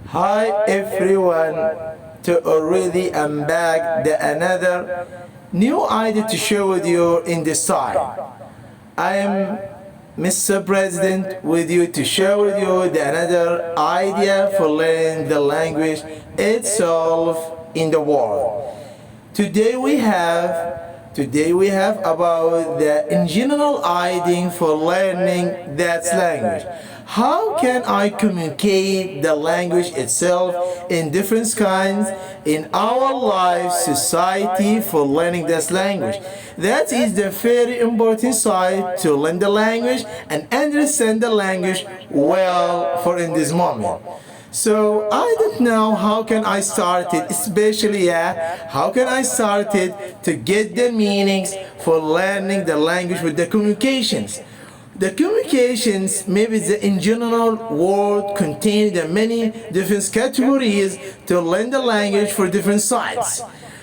Hi everyone, to already I'm back the another new idea to share with you in this time. I am Mr. President with you to share with you the another idea for learning the language itself in the world. Today we have about the in general idea for learning that language. How can I communicate the language itself in different kinds in our life society for learning this language? That is the very important side to learn the language and understand the language well for in this moment. So I don't know how can I start it, especially how can I start it to get the meanings for learning the language with the communications. The communications, maybe the in general word contain the many different categories to learn the language for different sides.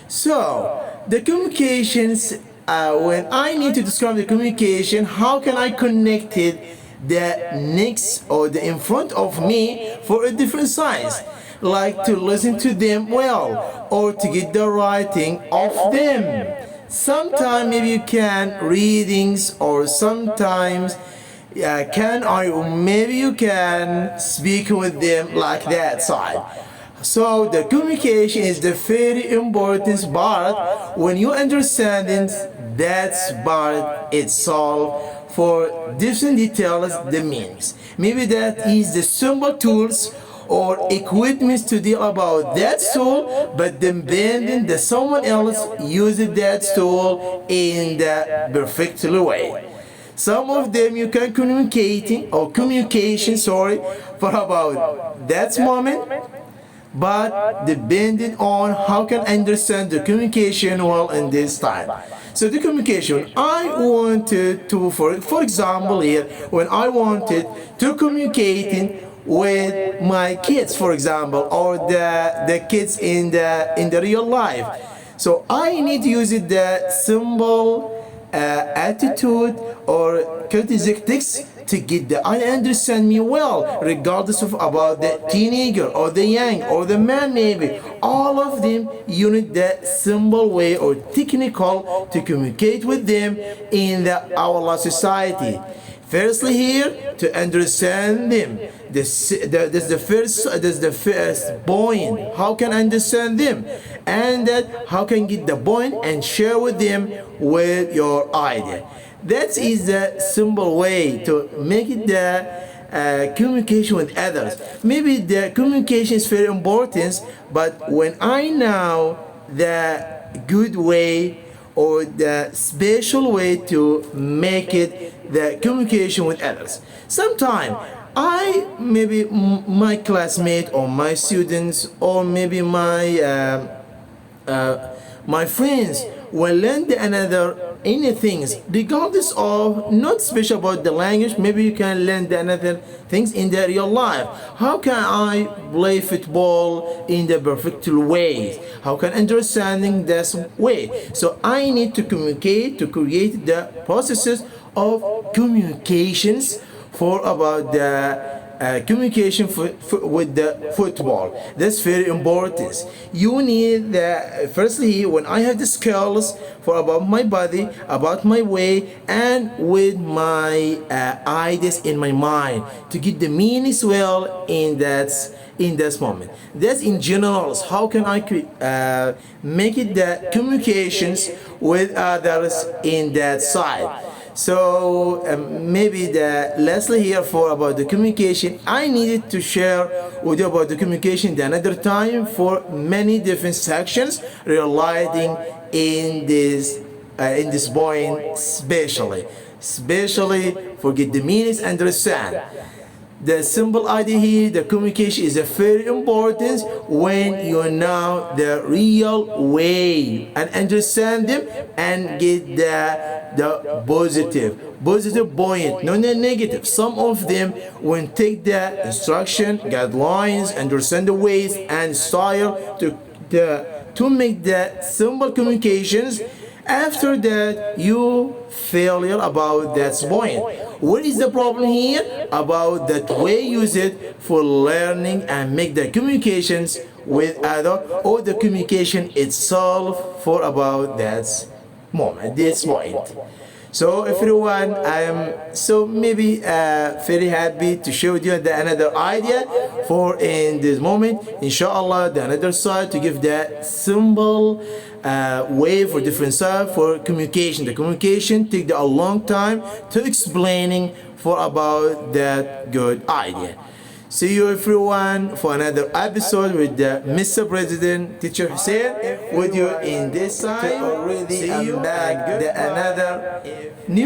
So the communications, when I need to describe the communication, how can I connect it the next or the in front of me for a different size, like to listen to them well or to get the writing of them. Sometimes maybe you can readings or sometimes can I or maybe you can speak with them like that side. So the communication is the very important part when you understand that part itself for different details the meanings. Maybe that is the simple tools or equipment to deal about that tool, but depending that someone else uses that tool in the perfect way. Some of them you can communicating or communication sorry for about that moment, but depending on how can understand the communication well in this time. So the communication I wanted to for example here when I wanted to communicating with my kids for example or the kids in the real life. So I need to use it the symbol attitude or characteristics to get the I understand me well, regardless of about the teenager or the young or the man maybe. All of them you need the simple way or technical to communicate with them in our life society. Firstly, here to understand them. This the first point. How can I understand them, and that how can get the point and share with them with your idea. That is the simple way to make it the communication with others. Maybe the communication is very important, but when I know the good way or the special way to make it the communication with others. Sometimes I maybe my classmate or my students or maybe my friends will learn the another anything regardless of not special about the language. Maybe you can learn the another things in the real life. How can I play football in the perfect way? How can understanding this way? So I need to communicate to create the processes of communications for about the communication with the football. That's very important. You need the firstly when I have the skills for about my body, about my way, and with my ideas in my mind to get the meanings well in this moment. That's in general. How can I make it the communications with others in that side? So maybe the lastly here for about the communication, I needed to share with you about the communication the another time for many different sections relating in this point, especially for get the meanings understand. The simple idea here, the communication is a very important when you know the real way and understand them and get the positive point, not the negative. Some of them when take the instruction, guidelines, understand the ways and style to make the simple communications After that, you failure about that point. What is the problem here? About that way use it for learning and make the communications with other or the communication itself for about that moment, this point. So everyone, I am so maybe very happy to show you another idea for in this moment. Inshallah, the another side to give that simple way for different side for communication. The communication take a long time to explaining for about that good idea. See you everyone for another episode with the Mr. President Teacher Hussein with you in this side. See you back the another new